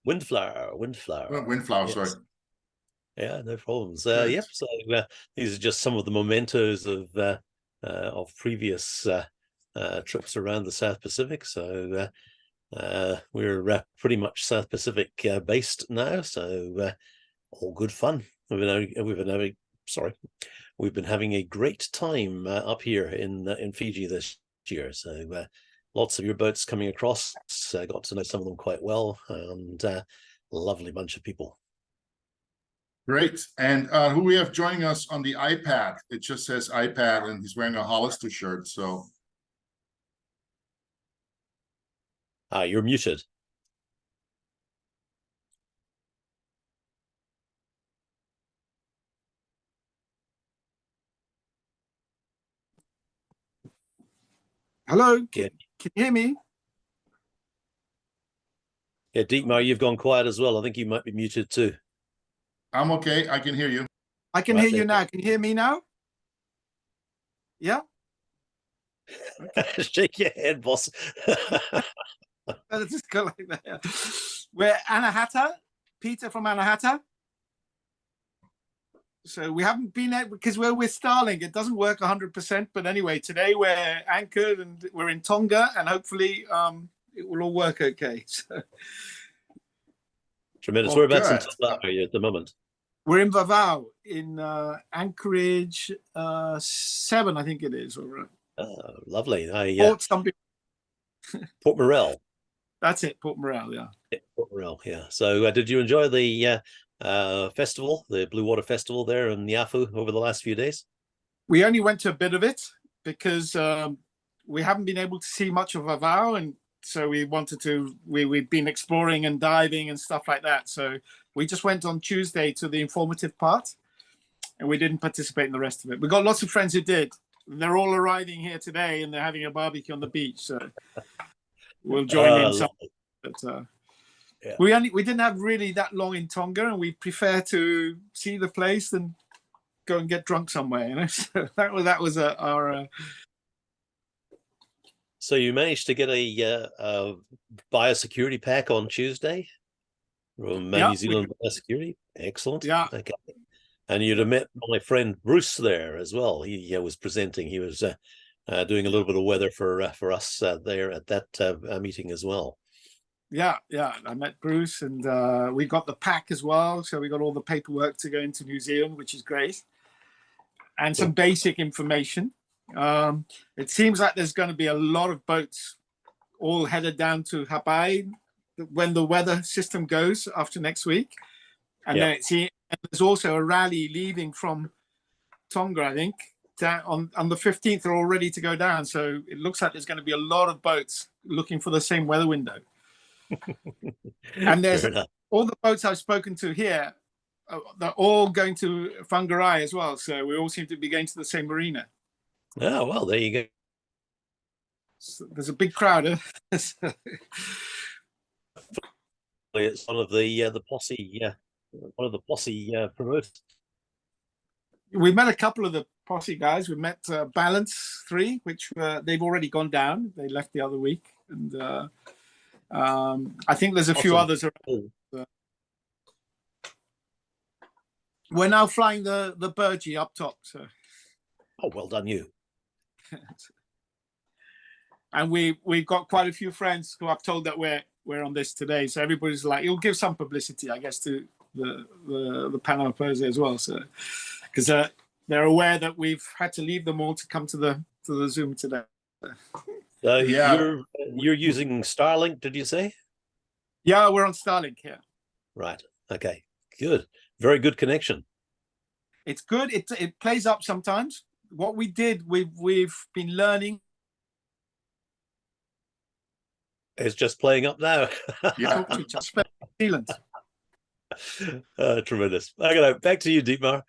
Windflower. Windflower, Yes. sorry. Yeah, no problems. Right. Yep. So these are just some of the mementos of previous trips around the South Pacific. So we're pretty much South Pacific based now. So all good fun. We've been having a great time up here in Fiji this year. So lots of your boats coming across. Got to know some of them quite well, and lovely bunch of people. Great. And who we have joining us on the iPad? It just says iPad, and he's wearing a Hollister shirt. So You're muted. Hello, can you hear me? Yeah, Dietmar, you've gone quiet as well. I think you might be muted too. I'm okay. I can hear you. I can hear you now. Can you hear me now? Yeah. Okay. Shake your head, boss. Let's just go like that. We're Anahata, Peter from Anahata. So we haven't been at, because we're Starlink. It doesn't work 100%. But anyway, today we're anchored and we're in Tonga, and hopefully it will all work okay. So. Tremendous. Well, whereabouts in Tonga are you at the moment? We're in Vavau, in Anchorage 7, I think it is. Or, lovely. Port Morel. That's it, Port Morel, yeah. Port Morel, yeah. So did you enjoy the festival, the Blue Water Festival there in Yafu over the last few days? We only went to a bit of it because we haven't been able to see much of Vavau, and so we wanted to, we'd been exploring and diving and stuff like that. So we just went on Tuesday to the informative part, and we didn't participate in the rest of it. We got lots of friends who did. They're all arriving here today, and they're having a barbecue on the beach. So we'll join in some. But yeah. We didn't have really that long in Tonga, and we prefer to see the place than go and get drunk somewhere. You know, so that was our. So you managed to get a biosecurity pack on Tuesday from New Zealand Biosecurity. Excellent. Yeah. Okay. And you'd have met my friend Bruce there as well. He was presenting. He was doing a little bit of weather for us there at that meeting as well. Yeah. I met Bruce, and we got the pack as well. So we got all the paperwork to go into New Zealand, which is great, and some basic information. It seems like there's going to be a lot of boats all headed down to Hawaii when the weather system goes after next week. And then there's also a rally leaving from Tonga, I think, down on the 15th. They're all ready to go down. So it looks like there's going to be a lot of boats looking for the same weather window. And there's all the boats I've spoken to here, they're all going to Whangarei as well. So we all seem to be going to the same marina. Oh, well, there you go. So there's a big crowd. It's one of the posse, one of the posse promoters. We met a couple of the posse guys. We met Balance 3, which they've already gone down. They left the other week, and I think there's a few others around. We're now flying the Burgee up top. So. Oh, well done, you. And we've got quite a few friends who I've told that we're on this today. So everybody's like, it'll give some publicity, I guess, to the Panama Posse as well. So because they're aware that we've had to leave them all to come to the Zoom today. You're using Starlink, did you say? Yeah, we're on Starlink here. Right. Okay. Good. Very good connection. It's good. It plays up sometimes. What we did, we've been learning. It's just playing up now. Yeah, Zealand. Tremendous. Okay, back to you, Dietmar.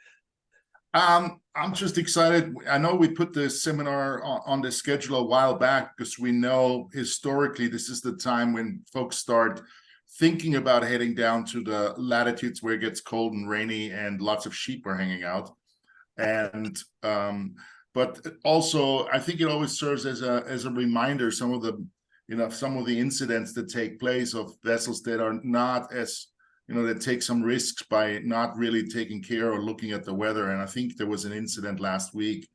I'm just excited. I know we put the seminar on the schedule a while back because we know historically this is the time when folks start thinking about heading down to the latitudes where it gets cold and rainy and lots of sheep are hanging out. And but also I think it always serves as a reminder, some of the some of the incidents that take place of vessels that are not as, that take some risks by not really taking care or looking at the weather. And I think there was an incident last week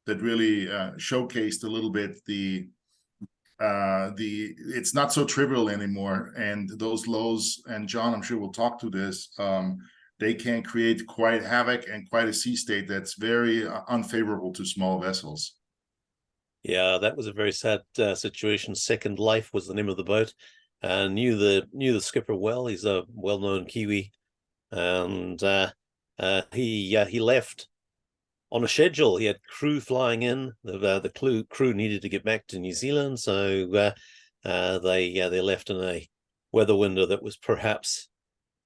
that really showcased a little bit it's not so trivial anymore. And those lows, and John, I'm sure we'll talk to this, they can create quite havoc and quite a sea state that's very unfavorable to small vessels. Yeah, that was a very sad situation. Second Life was the name of the boat. Knew the skipper well. He's a well-known Kiwi, and he left on a schedule. He had crew flying in. The crew needed to get back to New Zealand, so they left in a weather window that was perhaps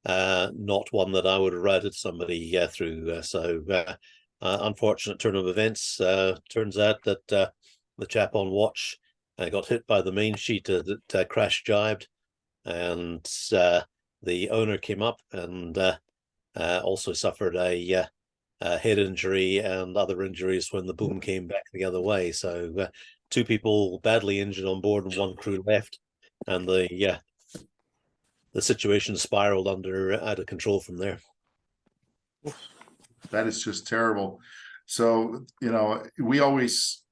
not one that I would have routed somebody through. Unfortunate turn of events. Turns out that the chap on watch got hit by the main sheet that crash jibed, and the owner came up and also suffered a head injury and other injuries when the boom came back the other way. So 2 people badly injured on board and 1 crew left, and the situation spiraled out of control from there. That is just terrible. So, we always,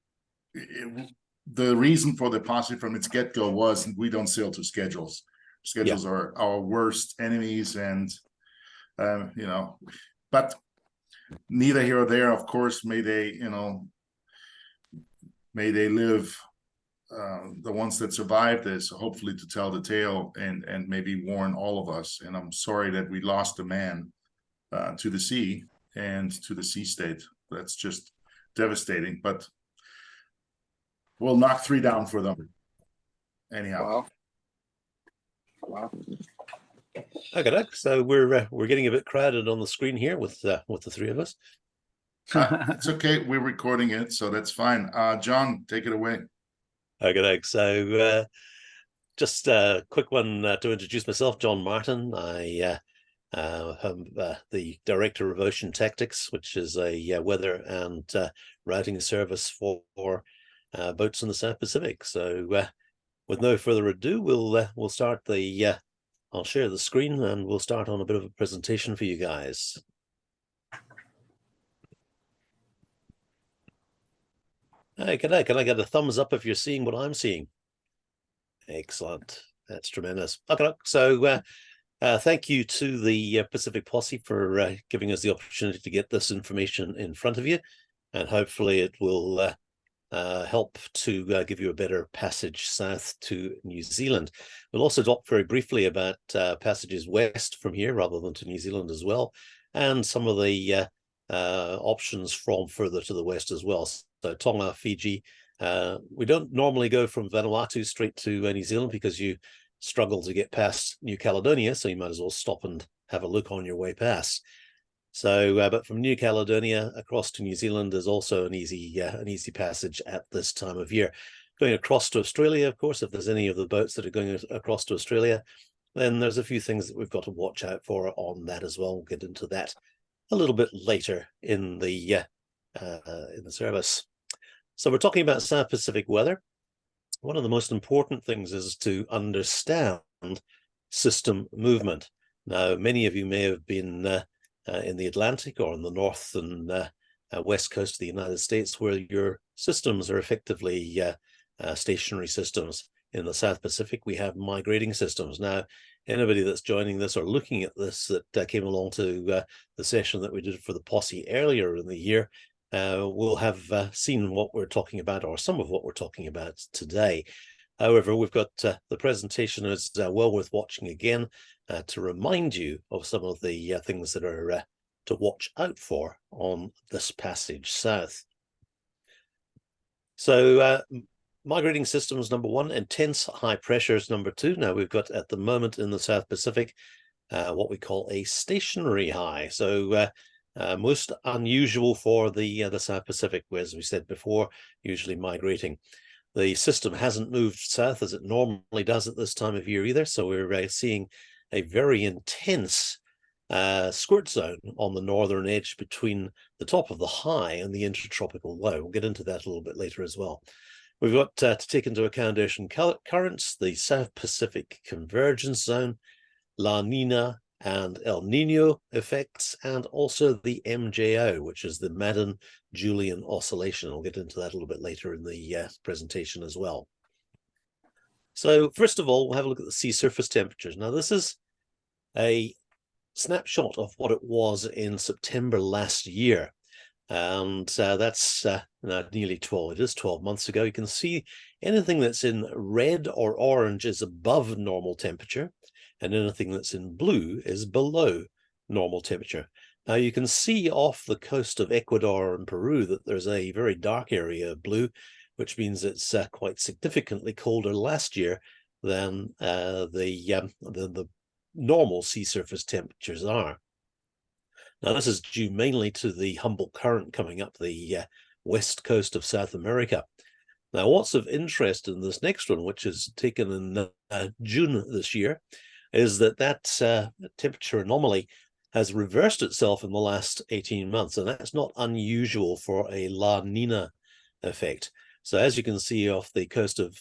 the reason for the Posse from its get-go was we don't sail to schedules. Schedules are our worst enemies, and but neither here or there. Of course, may they live, the ones that survived this, hopefully to tell the tale and maybe warn all of us. And I'm sorry that we lost a man to the sea and to the sea state. That's just devastating, but we'll knock 3 down for them anyhow. Wow. Okay, so we're getting a bit crowded on the screen here with the 3 of us. It's okay, we're recording it, so that's fine. John, take it away. Okay, so just a quick one to introduce myself. John Martin. I am the Director of Ocean Tactics, which is a weather and routing service for boats in the South Pacific. So with no further ado, we'll start the I'll share the screen and we'll start on a bit of a presentation for you guys. Hey, can I get a thumbs up if you're seeing what I'm seeing? Excellent. That's tremendous. Okay, so thank you to the Pacific Posse for giving us the opportunity to get this information in front of you, and hopefully it will help to give you a better passage south to New Zealand. We'll also talk very briefly about passages west from here rather than to New Zealand as well, and some of the options from further to the west as well. So Tonga, Fiji. We don't normally go from Vanuatu straight to New Zealand because you struggle to get past New Caledonia, so you might as well stop and have a look on your way past. So, but from New Caledonia across to New Zealand is also an easy passage at this time of year. Going across to Australia, of course, if there's any of the boats that are going across to Australia, then there's a few things that we've got to watch out for on that as well. We'll get into that a little bit later in the service. So we're talking about South Pacific weather. One of the most important things is to understand system movement. Now, many of you may have been in the Atlantic or on the north and west coast of the United States, where your systems are effectively stationary systems. In the South Pacific, we have migrating systems. Now, anybody that's joining this or looking at this that came along to the session that we did for the Posse earlier in the year will have seen what we're talking about, or some of what we're talking about today. However, we've got the presentation is well worth watching again to remind you of some of the things that are to watch out for on this passage south. So migrating systems, number 1, intense high pressures, number 2. Now we've got at the moment in the South Pacific what we call a stationary high. So most unusual for the South Pacific, where, as we said before, usually migrating. The system hasn't moved south as it normally does at this time of year either, so we're seeing a very intense squirt zone on the northern edge between the top of the high and the intertropical low. We'll get into that a little bit later as well. We've got to take into account ocean currents, the South Pacific Convergence Zone, La Nina and El Nino effects, and also the MJO, which is the Madden-Julian Oscillation. I'll get into that a little bit later in the presentation as well. So first of all, we'll have a look at the sea surface temperatures. Now, this is a snapshot of what it was in September last year. And that's now nearly 12 months ago. You can see anything that's in red or orange is above normal temperature, and anything that's in blue is below normal temperature. Now you can see off the coast of Ecuador and Peru that there's a very dark area of blue, which means it's quite significantly colder last year than the normal sea surface temperatures are. Now, this is due mainly to the Humboldt Current coming up the west coast of South America. Now, what's of interest in this next one, which is taken in June this year, is that temperature anomaly has reversed itself in the last 18 months, and that's not unusual for a La Nina effect. So as you can see off the coast of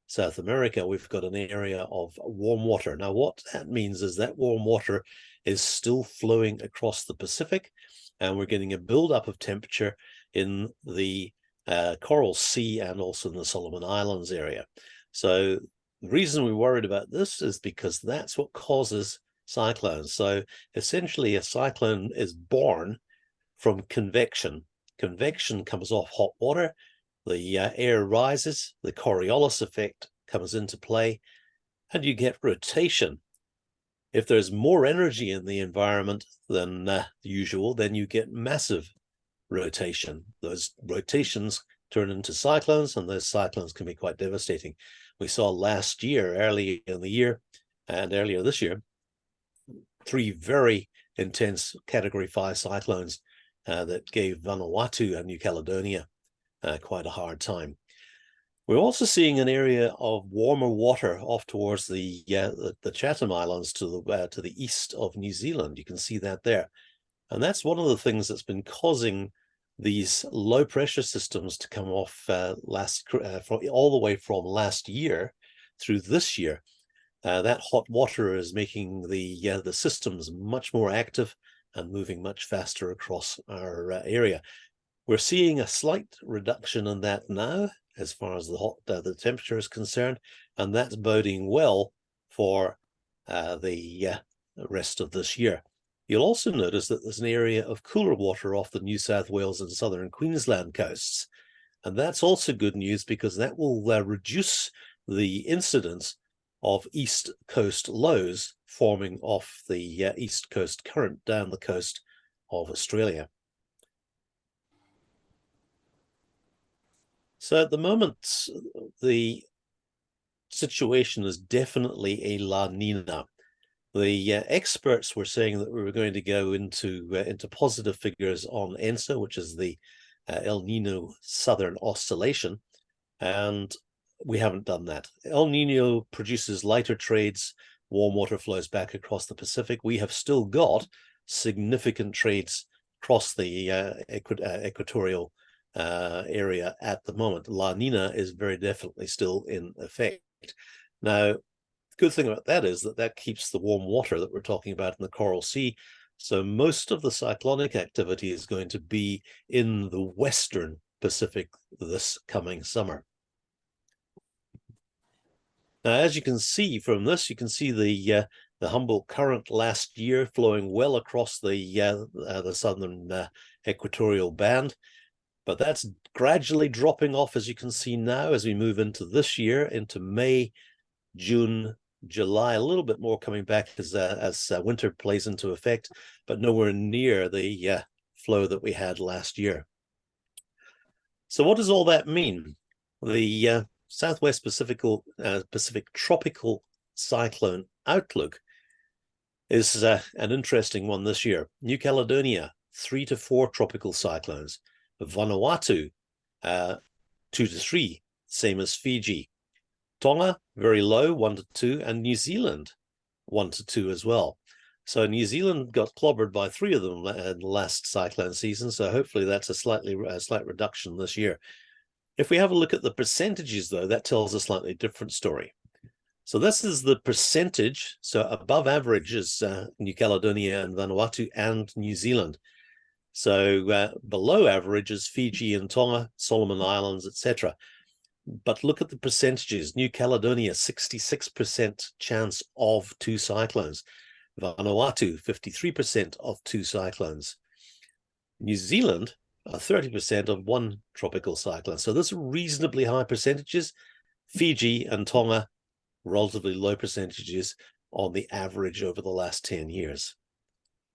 South America, we've got an area of warm water. Now, what that means is that warm water is still flowing across the Pacific, and we're getting a buildup of temperature in the Coral Sea and also in the Solomon Islands area. So the reason we're worried about this is because that's what causes cyclones. So essentially, a cyclone is born from convection. Convection comes off hot water, the air rises, the Coriolis effect comes into play, and you get rotation. If there's more energy in the environment than usual, then you get massive rotation. Those rotations turn into cyclones, and those cyclones can be quite devastating. We saw last year, early in the year, and earlier this year, 3 very intense Category 5 cyclones that gave Vanuatu and New Caledonia quite a hard time. We're also seeing an area of warmer water off towards the Chatham Islands to the east of New Zealand. You can see that there. And that's one of the things that's been causing these low pressure systems to come off all the way from last year through this year. That hot water is making the systems much more active and moving much faster across our area. We're seeing a slight reduction in that now, as far as the temperature is concerned, and that's boding well for the rest of this year. You'll also notice that there's an area of cooler water off the New South Wales and southern Queensland coasts, and that's also good news because that will reduce the incidence of east coast lows forming off the east coast current down the coast of Australia. So at the moment, the situation is definitely a La Nina. The experts were saying that we were going to go into positive figures on ENSO, which is the El Nino Southern Oscillation, and we haven't done that. El Nino produces lighter trades, warm water flows back across the Pacific. We have still got significant trades across the equatorial area at the moment. La Nina is very definitely still in effect. Now, the good thing about that is that keeps the warm water that we're talking about in the Coral Sea. So most of the cyclonic activity is going to be in the western Pacific this coming summer. Now, as you can see from this, you can see the Humboldt Current last year flowing well across the southern equatorial band. But that's gradually dropping off, as you can see now, as we move into this year, into May, June, July, a little bit more coming back as winter plays into effect, but nowhere near the flow that we had last year. So what does all that mean? The Southwest Pacific Tropical Cyclone Outlook is an interesting one this year. New Caledonia, 3 to 4 tropical cyclones. Vanuatu, 2 to 3, same as Fiji. Tonga, very low, 1 to 2, and New Zealand, 1 to 2 as well. So New Zealand got clobbered by 3 of them in the last cyclone season, so hopefully that's a slight reduction this year. If we have a look at the percentages, though, that tells a slightly different story. So this is the percentage. So above average is New Caledonia and Vanuatu and New Zealand. So below average is Fiji and Tonga, Solomon Islands, etc. But look at the percentages. New Caledonia, 66% chance of 2 cyclones. Vanuatu, 53% of 2 cyclones. New Zealand, 30% of 1 tropical cyclone. So those are reasonably high percentages. Fiji and Tonga, relatively low percentages on the average over the last 10 years.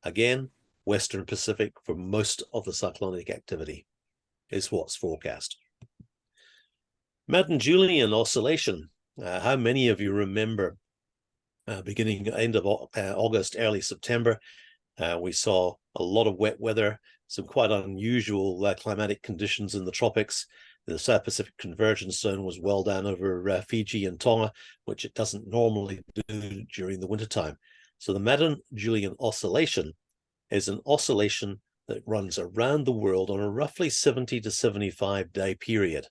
Again, Western Pacific for most of the cyclonic activity is what's forecast. Madden Julian Oscillation. How many of you remember end of August, early September, we saw a lot of wet weather, some quite unusual climatic conditions in the tropics. The South Pacific convergence zone was well down over Fiji and Tonga, which it doesn't normally do during the wintertime. So the Madden Julian Oscillation is an oscillation that runs around the world on a roughly 70 to 75 day period.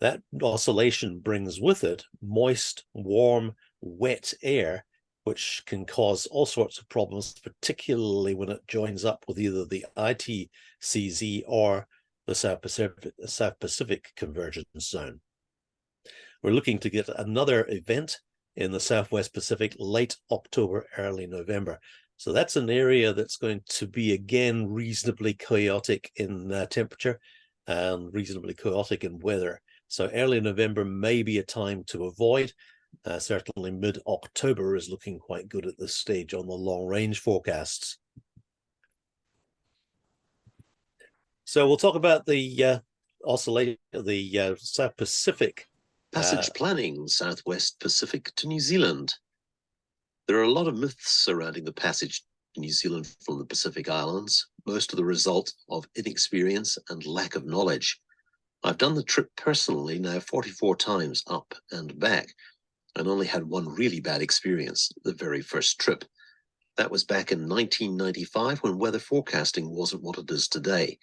That oscillation brings with it moist, warm, wet air, which can cause all sorts of problems, particularly when it joins up with either the ITCZ or the South Pacific convergence zone. We're looking to get another event in the Southwest Pacific late October, early November. So that's an area that's going to be, again, reasonably chaotic in temperature and reasonably chaotic in weather. So early November may be a time to avoid. Certainly mid-October is looking quite good at this stage on the long-range forecasts. So we'll talk about the oscillation, the South Pacific. Passage planning, Southwest Pacific to New Zealand. There are a lot of myths surrounding the passage to New Zealand from the Pacific Islands, most of the result of inexperience and lack of knowledge. I've done the trip personally now 44 times up and back, and only had one really bad experience, the very first trip. That was back in 1995 when weather forecasting wasn't what it is today.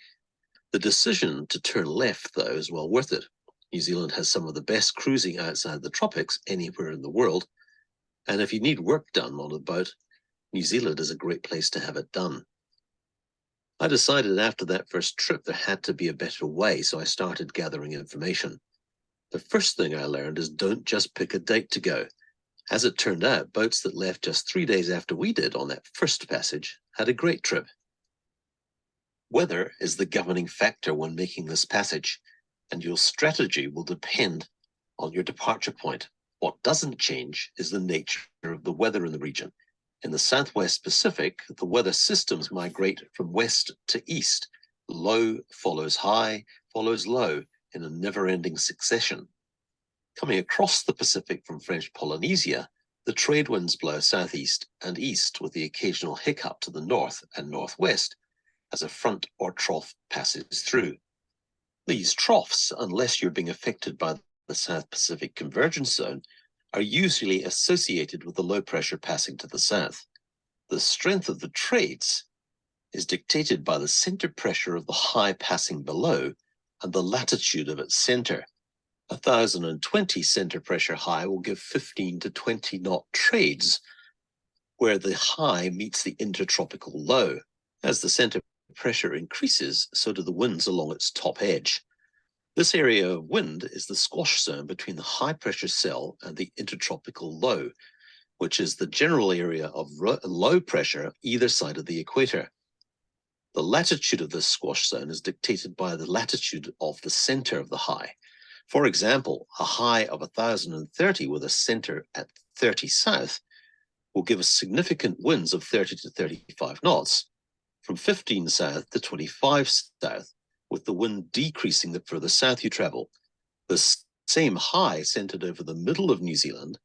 The decision to turn left, though, is well worth it. New Zealand has some of the best cruising outside the tropics anywhere in the world, and if you need work done on a boat, New Zealand is a great place to have it done. I decided after that first trip there had to be a better way, so I started gathering information. The first thing I learned is don't just pick a date to go. As it turned out, boats that left just 3 days after we did on that first passage had a great trip. Weather is the governing factor when making this passage, and your strategy will depend on your departure point. What doesn't change is the nature of the weather in the region. In the Southwest Pacific, the weather systems migrate from west to east. Low follows high, follows low in a never-ending succession. Coming across the Pacific from French Polynesia, the trade winds blow southeast and east with the occasional hiccup to the north and northwest as a front or trough passes through. These troughs, unless you're being affected by the South Pacific convergence zone, are usually associated with the low pressure passing to the south. The strength of the trades is dictated by the center pressure of the high passing below and the latitude of its center. 1,020 center pressure high will give 15 to 20 knot trades, where the high meets the intertropical low. As the center pressure increases, so do the winds along its top edge. This area of wind is the squash zone between the high pressure cell and the intertropical low, which is the general area of low pressure either side of the equator. The latitude of this squash zone is dictated by the latitude of the center of the high. For example, a high of 1,030 with a center at 30 south will give us significant winds of 30 to 35 knots, from 15 south to 25 south, with the wind decreasing the further south you travel. The same high centered over the middle of New Zealand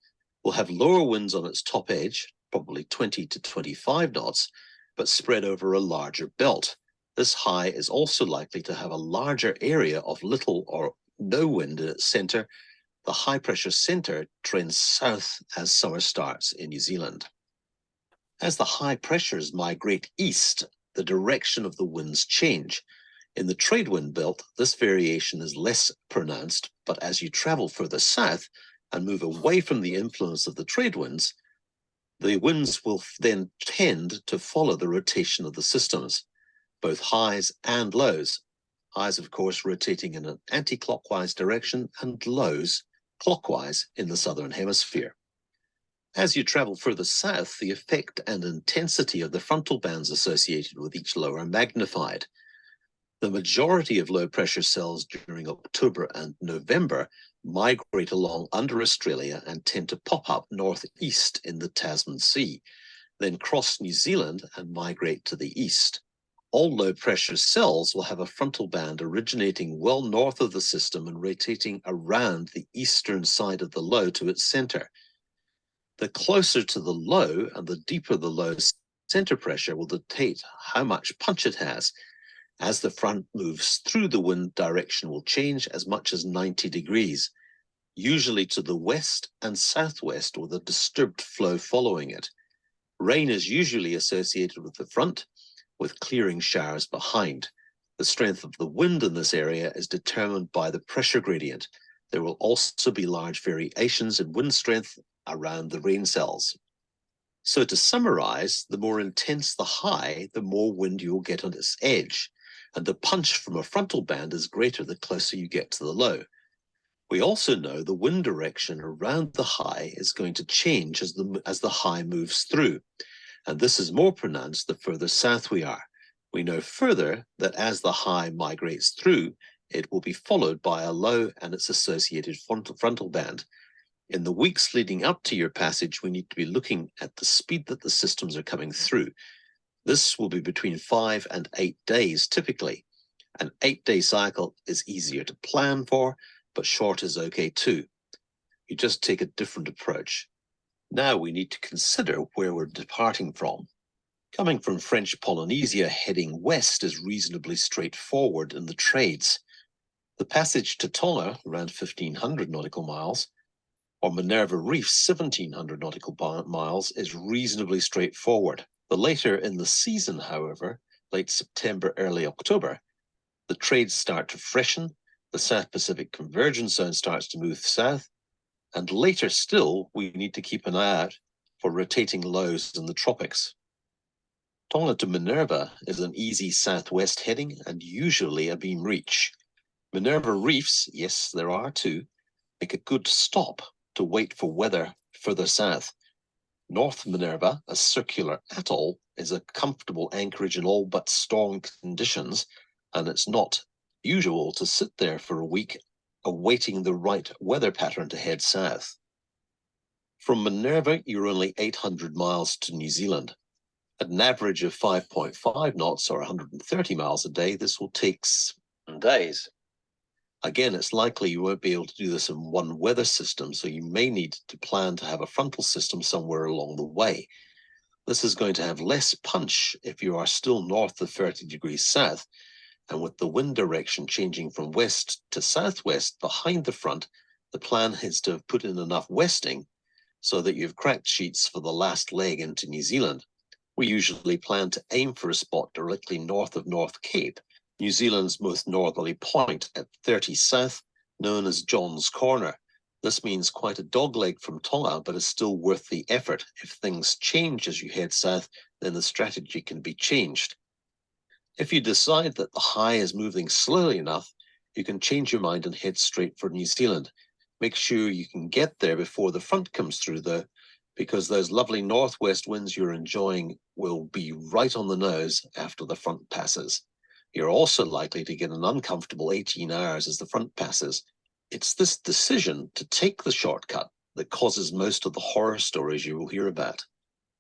will have lower winds on its top edge, probably 20 to 25 knots, but spread over a larger belt. This high is also likely to have a larger area of little or no wind in its center. The high pressure center trends south as summer starts in New Zealand. As the high pressures migrate east, the direction of the winds change. In the trade wind belt, this variation is less pronounced, but as you travel further south and move away from the influence of the trade winds, the winds will then tend to follow the rotation of the systems, both highs and lows. Highs, of course, rotating in an anti-clockwise direction and lows clockwise in the southern hemisphere. As you travel further south, the effect and intensity of the frontal bands associated with each low are magnified. The majority of low-pressure cells during October and November migrate along under Australia and tend to pop up northeast in the Tasman Sea, then cross New Zealand and migrate to the east. All low-pressure cells will have a frontal band originating well north of the system and rotating around the eastern side of the low to its center. The closer to the low and the deeper the low's center pressure will dictate how much punch it has. As the front moves through, the wind direction will change as much as 90 degrees, usually to the west and southwest with a disturbed flow following it. Rain is usually associated with the front, with clearing showers behind. The strength of the wind in this area is determined by the pressure gradient. There will also be large variations in wind strength around the rain cells. So to summarize, the more intense the high, the more wind you will get on its edge, and the punch from a frontal band is greater the closer you get to the low. We also know the wind direction around the high is going to change as the high moves through, and this is more pronounced the further south we are. We know further that as the high migrates through, it will be followed by a low and its associated frontal band. In the weeks leading up to your passage, we need to be looking at the speed that the systems are coming through. This will be between 5 and 8 days typically. An 8-day cycle is easier to plan for, but short is okay too. You just take a different approach. Now we need to consider where we're departing from. Coming from French Polynesia heading west is reasonably straightforward in the trades. The passage to Tonga, around 1,500 nautical miles, or Minerva Reefs, 1,700 nautical miles, is reasonably straightforward. The later in the season, however, late September, early October, the trades start to freshen, the South Pacific convergence zone starts to move south, and later still, we need to keep an eye out for rotating lows in the tropics. Tonga to Minerva is an easy southwest heading and usually a beam reach. Minerva Reefs, yes, there are two, make a good stop to wait for weather further south. North Minerva, a circular atoll, is a comfortable anchorage in all but storm conditions, and it's not usual to sit there for a week awaiting the right weather pattern to head south. From Minerva, you're only 800 miles to New Zealand. At an average of 5.5 knots or 130 miles a day, this will take 7 days. Again, it's likely you won't be able to do this in one weather system, so you may need to plan to have a frontal system somewhere along the way. This is going to have less punch if you are still north of 30 degrees south, and with the wind direction changing from west to southwest behind the front, the plan is to have put in enough westing so that you've cracked sheets for the last leg into New Zealand. We usually plan to aim for a spot directly north of North Cape, New Zealand's most northerly point at 30 south, known as John's Corner. This means quite a dogleg from Tonga, but is still worth the effort. If things change as you head south, then the strategy can be changed. If you decide that the high is moving slowly enough, you can change your mind and head straight for New Zealand. Make sure you can get there before the front comes through though, because those lovely northwest winds you're enjoying will be right on the nose after the front passes. You're also likely to get an uncomfortable 18 hours as the front passes. It's this decision to take the shortcut that causes most of the horror stories you will hear about.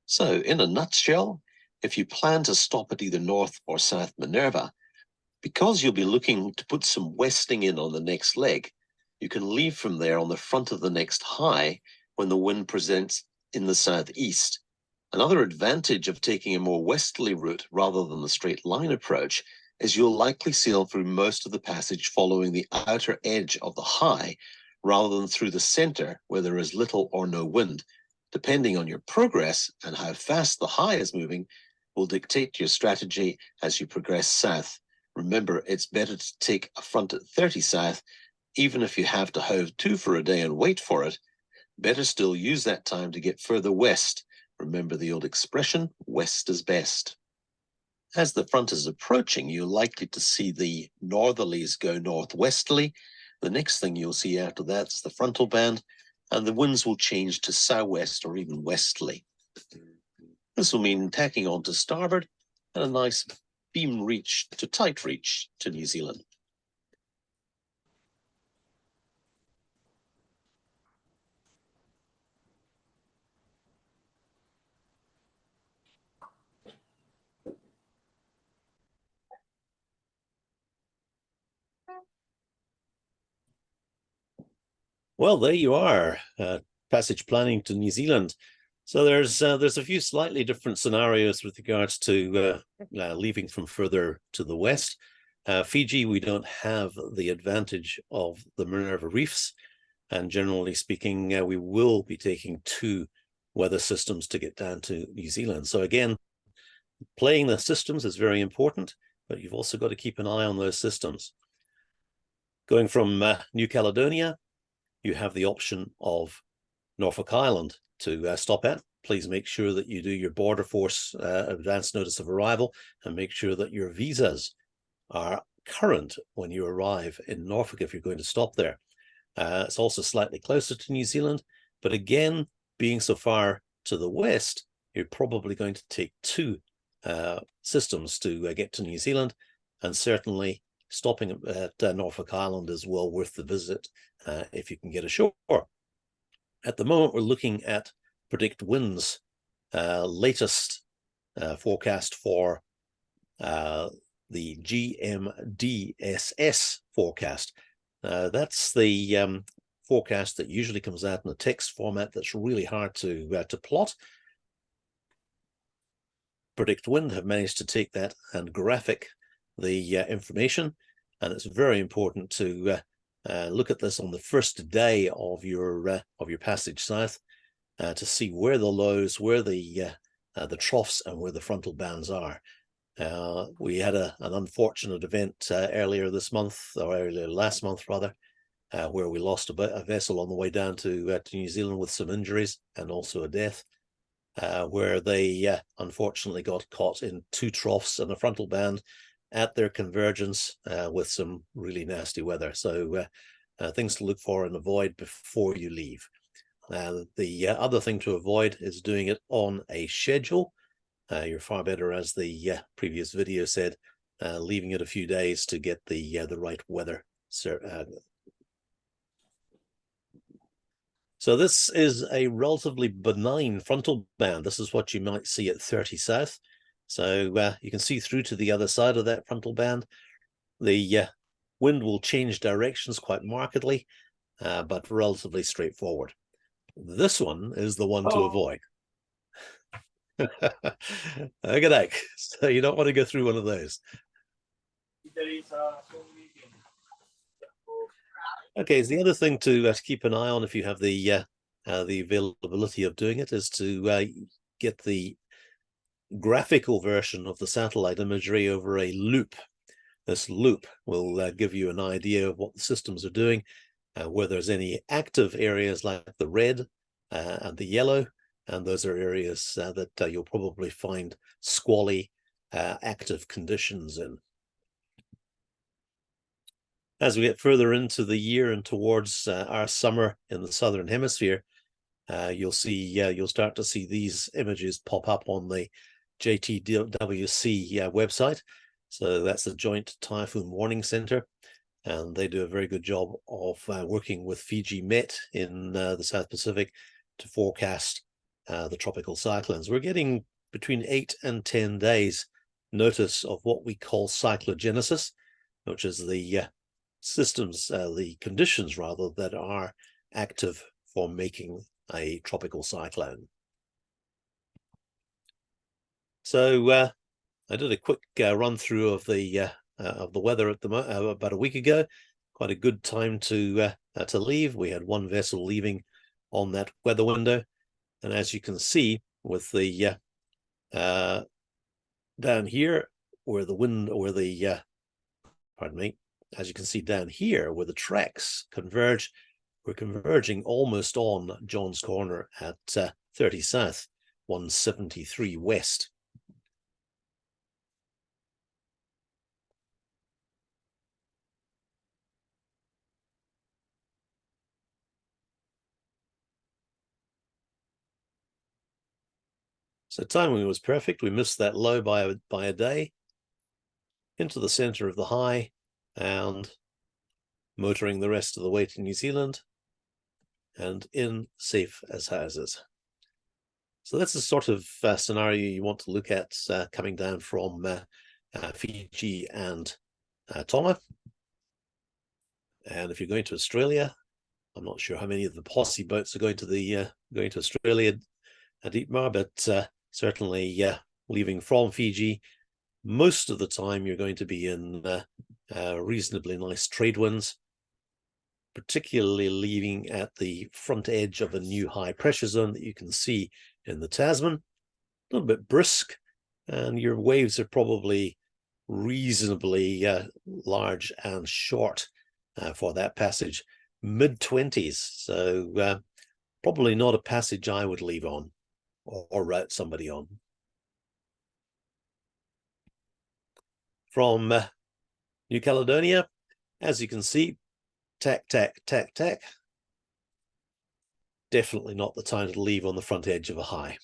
So, in a nutshell, if you plan to stop at either North or South Minerva, because you'll be looking to put some westing in on the next leg, you can leave from there on the front of the next high when the wind presents in the southeast. Another advantage of taking a more westerly route rather than the straight line approach is you'll likely sail through most of the passage following the outer edge of the high rather than through the center where there is little or no wind. Depending on your progress and how fast the high is moving will dictate your strategy as you progress south. Remember, it's better to take a front at 30 south, even if you have to hove to for a day and wait for it. Better still use that time to get further west. Remember the old expression, west is best. As the front is approaching, you're likely to see the northerlies go northwesterly. The next thing you'll see after that is the frontal band, and the winds will change to southwest or even westerly. This will mean tacking on to starboard and a nice beam reach to tight reach to New Zealand. Well, there you are, passage planning to New Zealand. So there's a few slightly different scenarios with regards to leaving from further to the west. Fiji, we don't have the advantage of the Minerva Reefs, and generally speaking, we will be taking 2 weather systems to get down to New Zealand. So again, playing the systems is very important, but you've also got to keep an eye on those systems. Going from New Caledonia, you have the option of Norfolk Island to stop at. Please make sure that you do your border force advance notice of arrival, and make sure that your visas are current when you arrive in Norfolk if you're going to stop there. It's also slightly closer to New Zealand, but again, being so far to the west, you're probably going to take 2 systems to get to New Zealand, and certainly stopping at Norfolk Island is well worth the visit if you can get ashore. At the moment, we're looking at Predict Winds latest forecast for the GMDSS forecast. That's the forecast that usually comes out in a text format that's really hard to plot. Predict Wind have managed to take that and graphic the information, and it's very important to look at this on the first day of your passage south to see where the lows, where the troughs, and where the frontal bands are. We had an unfortunate event earlier this month, or earlier last month rather, where we lost a vessel on the way down to New Zealand with some injuries and also a death, where they unfortunately got caught in 2 troughs and a frontal band at their convergence with some really nasty weather. So things to look for and avoid before you leave. The other thing to avoid is doing it on a schedule. You're far better, as the previous video said, leaving it a few days to get the right weather. So this is a relatively benign frontal band. This is what you might see at 30 south. So you can see through to the other side of that frontal band. The wind will change directions quite markedly, but relatively straightforward. This one is the one to avoid. Okay, so you don't want to go through one of those. Okay, so the other thing to keep an eye on, if you have the availability of doing it, is to get the graphical version of the satellite imagery over a loop. This loop will give you an idea of what the systems are doing, where there's any active areas like the red and the yellow, and those are areas that you'll probably find squally active conditions in. As we get further into the year and towards our summer in the southern hemisphere, you'll start to see these images pop up on the JTWC website. So that's the Joint Typhoon Warning Center, and they do a very good job of working with Fiji Met in the South Pacific to forecast the tropical cyclones. We're getting between 8 and 10 days notice of what we call cyclogenesis, which is the systems, the conditions rather, that are active for making a tropical cyclone. So I did a quick run through of the weather at about a week ago. Quite a good time to leave. We had 1 vessel leaving on that weather window, and as you can see, with the down here where the wind, where the pardon me, as you can see down here where the tracks converge, we're converging almost on John's Corner at 30 south, 173 west. So timing was perfect. We missed that low by a day, into the center of the high, and motoring the rest of the way to New Zealand, and in safe as houses. So that's the sort of scenario you want to look at coming down from Fiji and Tonga. And if you're going to Australia, I'm not sure how many of the Posse boats are going to Australia, Dietmar, but certainly leaving from Fiji, most of the time you're going to be in reasonably nice trade winds, particularly leaving at the front edge of a new high pressure zone that you can see in the Tasman. A little bit brisk, and your waves are probably reasonably large and short for that passage. Mid-20s, so probably not a passage I would leave on or route somebody on. From New Caledonia, as you can see, tack, tack, tack, tack. Definitely not the time to leave on the front edge of a high.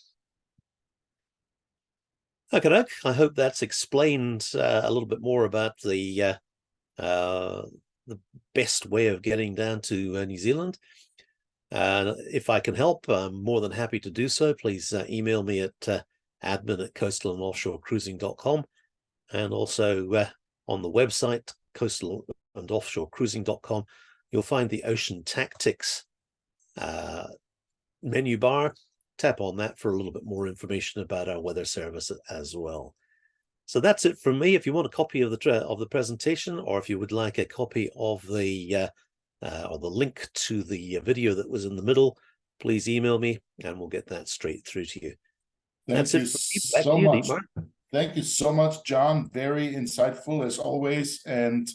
Okay, I hope that's explained a little bit more about the best way of getting down to New Zealand. If I can help, I'm more than happy to do so. Please email me at admin@coastalandoffshorecruising.com, and also on the website coastalandoffshorecruising.com you'll find the Ocean Tactics menu bar. Tap on that for a little bit more information about our weather service as well. So that's it from me. If you want a copy of the presentation, or if you would like a copy of the or the link to the video that was in the middle, please email me and we'll get that straight through to you. Thank you so much. Thank you so much, John. Very insightful as always. And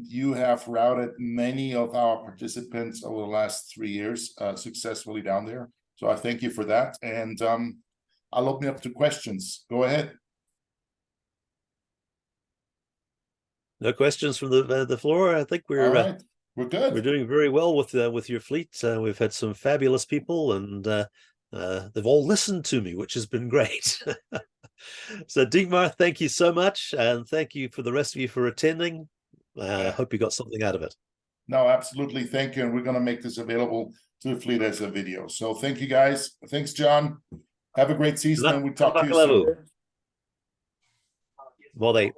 you have routed many of our participants over the last 3 years successfully down there. So I thank you for that. And I'll open up to questions. Go ahead. No questions from the floor. I think we're right. We're good. We're doing very well with your fleet. We've had some fabulous people, and they've all listened to me, which has been great. So Dietmar, thank you so much, and thank you for the rest of you for attending. I hope you got something out of it. No, absolutely. Thank you. And we're going to make this available to the fleet as a video. So thank you, guys. Thanks, John. Have a great season, and we'll talk to you soon. Well,